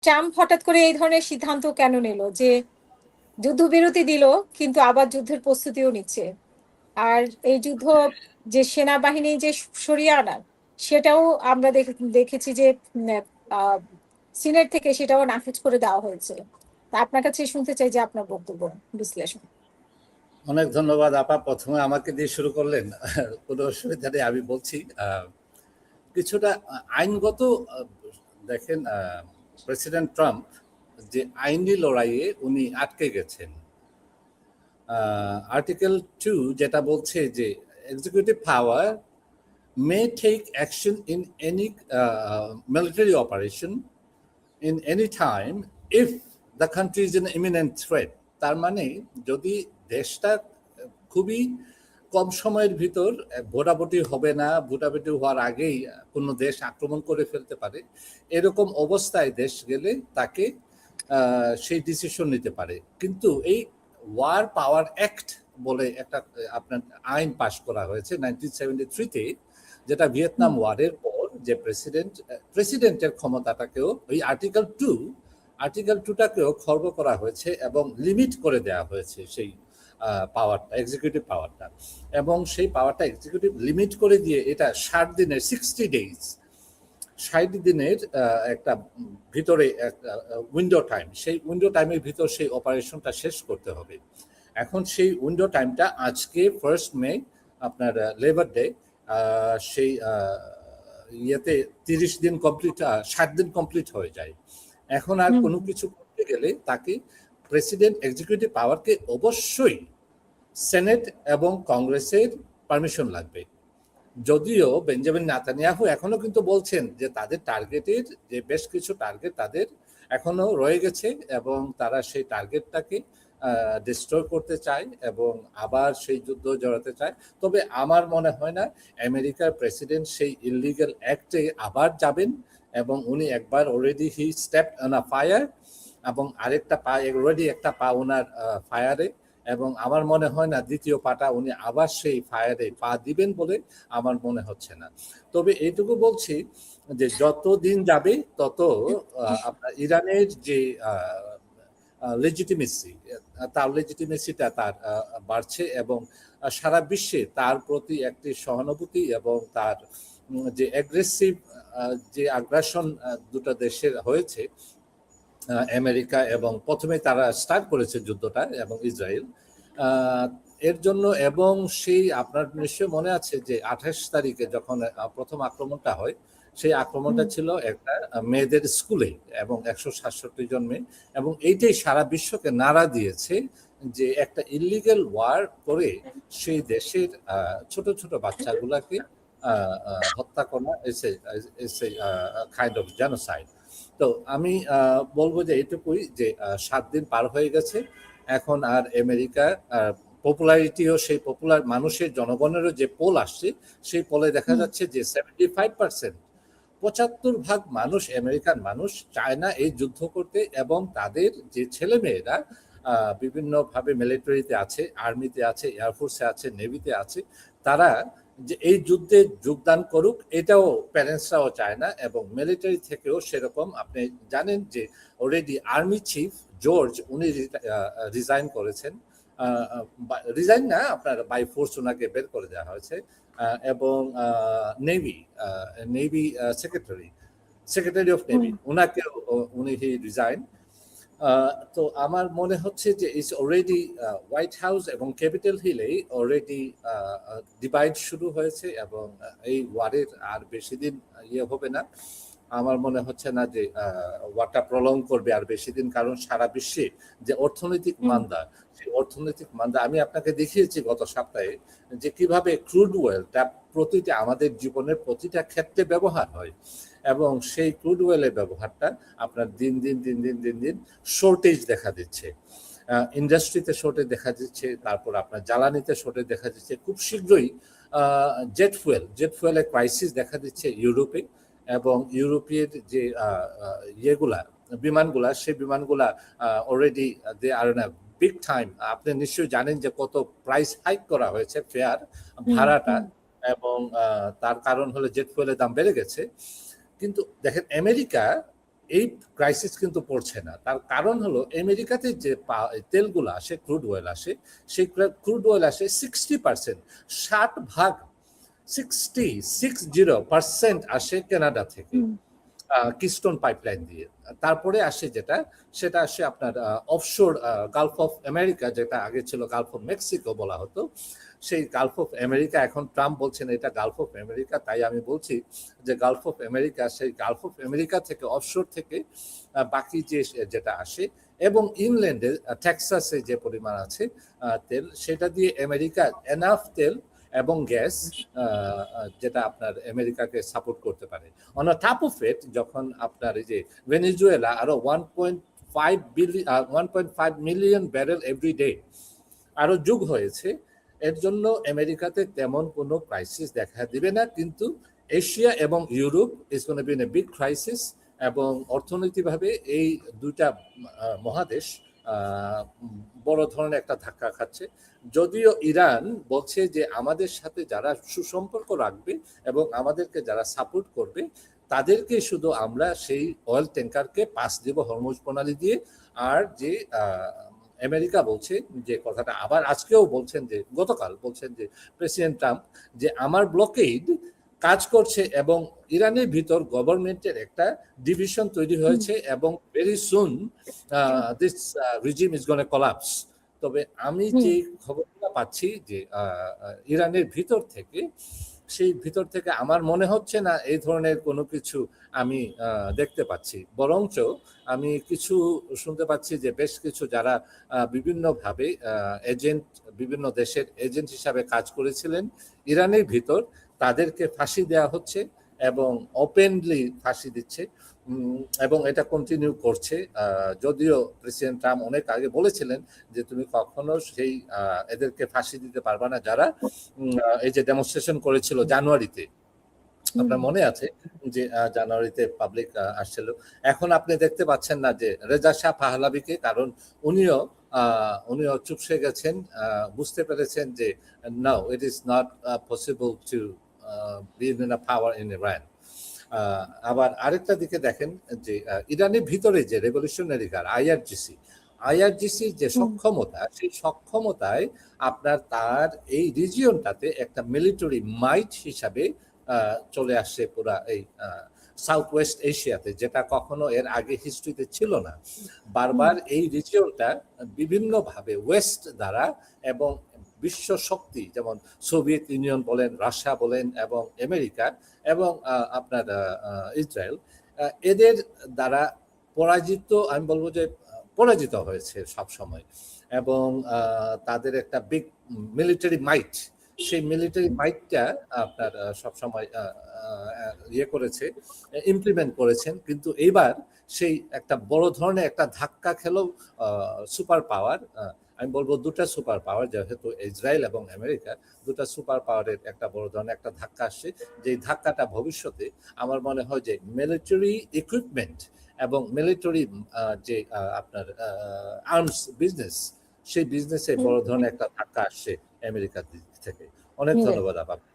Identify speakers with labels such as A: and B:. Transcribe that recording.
A: Trump হঠাৎ করে এই ধরনের সিদ্ধান্ত কেন নিল যে যুদ্ধবিরতি দিল কিন্তু আবার যুদ্ধের প্রস্তুতিও নিচ্ছে? আর এই যুদ্ধ যে সেনাবাহিনী যে সরিয়ে আনার, সেটাও আমরা দেখেছি যে সিনেট থেকে সেটাও নাকচ করে দেওয়া হয়েছে। তা আপনার কাছে শুনতে চাই যে আপনার বক্তব্য বিশ্লেষণ।
B: অনেক ধন্যবাদ আপা, প্রথমে আমাকে দিয়ে শুরু করলেন। কোনো অসুবিধা নেই, আমি বলছি কিছুটা আইনগত। দেখেন, প্রেসিডেন্ট ট্রাম্প যে আইনি লড়াইয়ে উনি আটকে গেছেন। আর্টিকেল 2 যেটা বলছে যে executive power may take action in any military operation in any time if the country is in imminent threat. তার মানে যদি দেশটা খুবই কম সময়ের ভিতর ভোটাভুটি হবে না, ভোটাভুটি হওয়ার আগেই কোনো দেশ আক্রমণ করে ফেলতে পারে, এরকম অবস্থায় দেশ গেলে তাকে সেই ডিসিশন নিতে পারে। কিন্তু এই ওয়ার পাওয়ার অ্যাক্ট বলে একটা আপনার আইন পাশ করা হয়েছে 1973-তে, যেটা ভিয়েতনাম ওয়ারের পর যে প্রেসিডেন্টের ক্ষমতাটাকেও ওই আর্টিকেল 2টাকেও খর্ব করা হয়েছে এবং লিমিট করে দেওয়া হয়েছে সেই পাওয়ারটা, এক্সিকিউটিভ পাওয়ারটা। এবং সেই পাওয়ারটা এক্সিকিউটিভ লিমিট করে দিয়ে এটা 60 দিনের 60 দিনের একটা ভিতরে উইন্ডো টাইম, সেই উইন্ডো টাইমের ভিতর সেই অপারেশনটা শেষ করতে হবে। এখন সেই উইন্ডো টাইমটা আজকে 1 মে আপনার লেবার ডে, সেই ইয়েতে 30 দিন কমপ্লিট, 60 দিন কমপ্লিট হয়ে যায়। এখন আর কোনো কিছু করতে গেলে তাকে প্রেসিডেন্ট এক্সিকিউটিভ পাওয়ারকে অবশ্যই সেনেট এবং কংগ্রেসের পারমিশন লাগবে। যদিও বেঞ্জামিন নেতানিয়াহু এখনো কিন্তু বলছেন যে তাদের টার্গেটের যে বেশ কিছু টার্গেট তাদের এখনো রয়ে গেছে এবং তারা সেই টার্গেটটাকে ডিস্ট্রয় করতে চায় এবং আবার সেই যুদ্ধ জড়াতে চায়। তবে আমার মনে হয় না আমেরিকার প্রেসিডেন্ট সেই ইললিগাল অ্যাক্টে আবার যাবেন, এবং উনি একবার already he step on a fire, এবং আরেকটা পা অলরেডি একটা পা ওনার ফায়ারে, এবং আমার মনে হয় না দ্বিতীয় পাটা উনি আবার সেই ফায়ারে পা দিবেন বলে আমার মনে হচ্ছে না। তবে এইটুকু বলছি যে যত দিন যাবে তত আপনার ইরানের যে লেজিটিমেসি, তার লেজিটিমেসিটা তার বাড়ছে এবং সারা বিশ্বে তার প্রতি একটি সহানুভূতি এবং তার যে অ্যাগ্রেসিভ যে আগ্রাসন দুটো দেশের হয়েছে, আমেরিকা এবং প্রথমে তারা স্টার্ট করেছে যুদ্ধটা এবং ইসরায়েল, এর জন্য। এবং সেই আপনার নিশ্চয় মনে আছে যে 28 তারিখে যখন প্রথম আক্রমণটা হয়, সেই আক্রমণটা ছিল একটা মেয়েদের স্কুলে এবং 167 জন মেয়ে, এবং এইটাই সারা বিশ্বকে নাড়া দিয়েছে যে একটা ইলিগাল ওয়ার করে সেই দেশের ছোট ছোট বাচ্চাগুলাকে হত্যা করা, এসে কাইন্ড অফ জেনোসাইড। তো আমি বলবো যে এটুকুই যে 7 দিন পার হয়ে গেছে, এখন আর আমেরিকা পপুলারিটিও সেই পপুলার মানুষের জনগণেরও যে পোল আসছে, সেই পোলে দেখা যাচ্ছে যে 75%, 75% মানুষ, আমেরিকান মানুষ চায় না এই যুদ্ধ করতে, এবং তাদের যে ছেলে মেয়েরা বিভিন্নভাবে মিলিটারিতে আছে, আর্মিতে আছে, এয়ারফোর্সে আছে, নেভিতে আছে, তারা যে এই যুদ্ধে যোগদান করুক এটাও প্যারেন্টসরাও চায় না। এবং মিলিটারি থেকেও সেরকম, আপনি জানেন যে অলরেডি আর্মি চিফ জর্জ উনি রিজাইন করেছেন, রিজাইন না, আপনার বাই ফোর্স ওনাকে বের করে দেওয়া হয়েছে, এবং নেভি সেক্রেটারি অফ নেভি ওনাকে উনি রিজাইন। তো আমার মনে হচ্ছে যে ইটস অলরেডি হোয়াইট হাউস এবং ক্যাপিটাল হিলে অলরেডি ডিভাইড শুরু হয়েছে, এবং এই ওয়ারের আর বেশি দিন ইয়ে হবে না। আমার মনে হচ্ছে না যে ওয়ারটা প্রলং করবে আর বেশি দিন, কারণ সারা বিশ্বে যে অর্থনৈতিক মান্দা, সেই অর্থনৈতিক মান্দা আমি আপনাকে দেখিয়েছি গত সপ্তাহে যে কিভাবে ক্রুড অয়েলটা প্রতিটা আমাদের জীবনের প্রতিটা ক্ষেত্রে ব্যবহার হয়, এবং সেই ক্রুড অয়েলের ব্যবহারটা আপনার দিন দিন শর্টেজ দেখা দিচ্ছে, ইন্ডাস্ট্রিতে শর্টেজ দেখা দিচ্ছে, তারপর আপনার জ্বালানিতে শর্টেজ দেখা দিচ্ছে। খুব শীঘ্রই জেট ফুয়েলের ক্রাইসিস দেখা দিচ্ছে ইউরোপে, এবং ইউরোপের যে বিমানগুলা, সেই বিমানগুলা অলরেডি দে আর না বিগ টাইম। আপনি নিশ্চয়ই জানেন যে কত প্রাইস হাইক করা হয়েছে, ফেয়ার ভাড়াটা, এবং তার কারণ হলো জেট ফুয়েলের দাম বেড়ে গেছে। কিন্তু দেখেন আমেরিকা এই ক্রাইসিস কিন্তু পড়ছে না। তার কারণ হলো আমেরিকাতে যে তেলগুলো আসে, ক্রুড অয়েল আসে, সেই ক্রুড অয়েল আসে 60%, 60% আসে কানাডা থেকে, কিস্টোন পাইপলাইন দিয়ে। তারপরে আসে সেটা আসে আপনার অফশোর গালফ অফ আমেরিকা, যেটা আগে ছিল গালফ অফ মেক্সিকো বলা হতো। সেই গালফ অফ আমেরিকা, এখন ট্রাম্প বলছেন এটা গালফ অফ আমেরিকা, তাই আমি বলছি যে গালফ অফ আমেরিকা। সেই গালফ অফ আমেরিকা থেকে, অফশোর থেকে বাকি যেটা আসে, এবং ইনল্যান্ডে টেক্সাসে যে পরিমাণ আছে তেল, সেটা দিয়ে আমেরিকা এনাফ তেল এবং গ্যাস যেটা আপনার আমেরিকাকে সাপোর্ট করতে পারে। অন টপ অফ ইট, যখন আপনার এই যে ভেনেজুয়েলা আরো 1.5 মিলিয়ন ব্যারেল এভরি ডে আরো যোগ হয়েছে, এর জন্য আমেরিকাতে তেমন কোনো ক্রাইসিস দেখা দিবে না। কিন্তু এশিয়া এবং Europe is gonna be in a big crisis, এবং অর্থনৈতিকভাবে এই দুইটা মহাদেশ বড় ধরনের একটা ধাক্কা খাচ্ছে। যদিও ইরান বলছে যে আমাদের সাথে যারা সুসম্পর্ক রাখবে এবং আমাদেরকে যারা সাপোর্ট করবে, তাদেরকে শুধু আমরা সেই অয়েল ট্যাঙ্কারকে পাস দিব হরমুজ প্রণালী দিয়ে। আর যে আমেরিকা বলছে যে কথাটা, আবার আজকেও বলছেন, যে গতকাল বলছেন যে প্রেসিডেন্ট ট্রাম্প, যে আমার ব্লকেড কাজ করছে এবং ইরানের ভিতর গভর্নমেন্টের একটা ডিভিশন তৈরি হয়েছে, এবং very soon this regime is gonna collapse. তবে আমি যে খবরটা পাচ্ছি যে ইরানের ভিতর থেকে আমার মনে হচ্ছে না এই ধরনের কোনো কিছু আমি দেখতে পাচ্ছি। বরঞ্চ আমি কিছু শুনতে পাচ্ছি যে বেশ কিছু যারা বিভিন্নভাবে এজেন্ট, বিভিন্ন দেশের এজেন্ট হিসাবে কাজ করেছিলেন ইরানের ভিতর, তাদেরকে ফাঁসি দেওয়া হচ্ছে, এবং ওপেনলি ফাঁসি দিচ্ছে, এবং এটা কন্টিনিউ করছে। যদিও প্রেসিডেন্ট ট্রাম্প অনেক আগে বলেছিলেন যে তুমি কখনো সেই এদেরকে ফাঁসি দিতে পারবা না, যারা এই যে ডেমনস্ট্রেশন করেছিল জানুয়ারিতে। আপনার মনে আছে যে জানুয়ারিতে পাবলিক আসছিল। এখন আপনি দেখতে পাচ্ছেন না যে রেজা শাহ পাহলাবিকে, কারণ উনিও চুপসে গেছেন, বুঝতে পেরেছেন যে now it is not possible to be in a power in Iran. আবার আরেকটা দিকে দেখেন যে ইরানের ভিতরে যে রেভলিউশনারি গার্ড আইআরজিসি যে সক্ষমতা, সেই সক্ষমতায় আপনার তার এই রিজিয়নটাতে একটা মিলিটারি মাইট হিসাবে চলে আসছে পুরা এই সাউথ ওয়েস্ট এশিয়াতে, যেটা কখনো এর আগে হিস্ট্রিতে ছিল না। বারবার এই রিজিয়নটা বিভিন্নভাবে ওয়েস্ট দ্বারা এবং বিশ্ব শক্তি, যেমন সোভিয়েত ইউনিয়ন বলেন, রাশিয়া বলেন, এবং আমেরিকা এবং আপনার ইসরায়েল, এদের দ্বারা আমি বলবো যে পরাজিত হয়েছে সব সময়। এবং তাদের একটা বিগ মিলিটারি মাইট, সেই মিলিটারি মাইটটা আপনার সবসময় ইমপ্লিমেন্ট করেছেন। কিন্তু এইবার সেই একটা বড় ধরনের একটা ধাক্কা খেলো সুপার পাওয়ার, আমি বলবো দুটা সুপার পাওয়ার, যেহেতু ইসরায়েল এবং আমেরিকা দুটা সুপার পাওয়ারের একটা বড় ধরনের একটা ধাক্কা আসছে। যে ধাক্কাটা ভবিষ্যতে আমার মনে হয় যে মিলিটারি ইকুইপমেন্ট এবং মিলিটারি যে আপনার আর্মস বিজনেস, সেই বিজনেসে বড় ধরনের একটা ধাক্কা আসছে আমেরিকার দিক থেকে। অনেক ধন্যবাদ আপনাকে।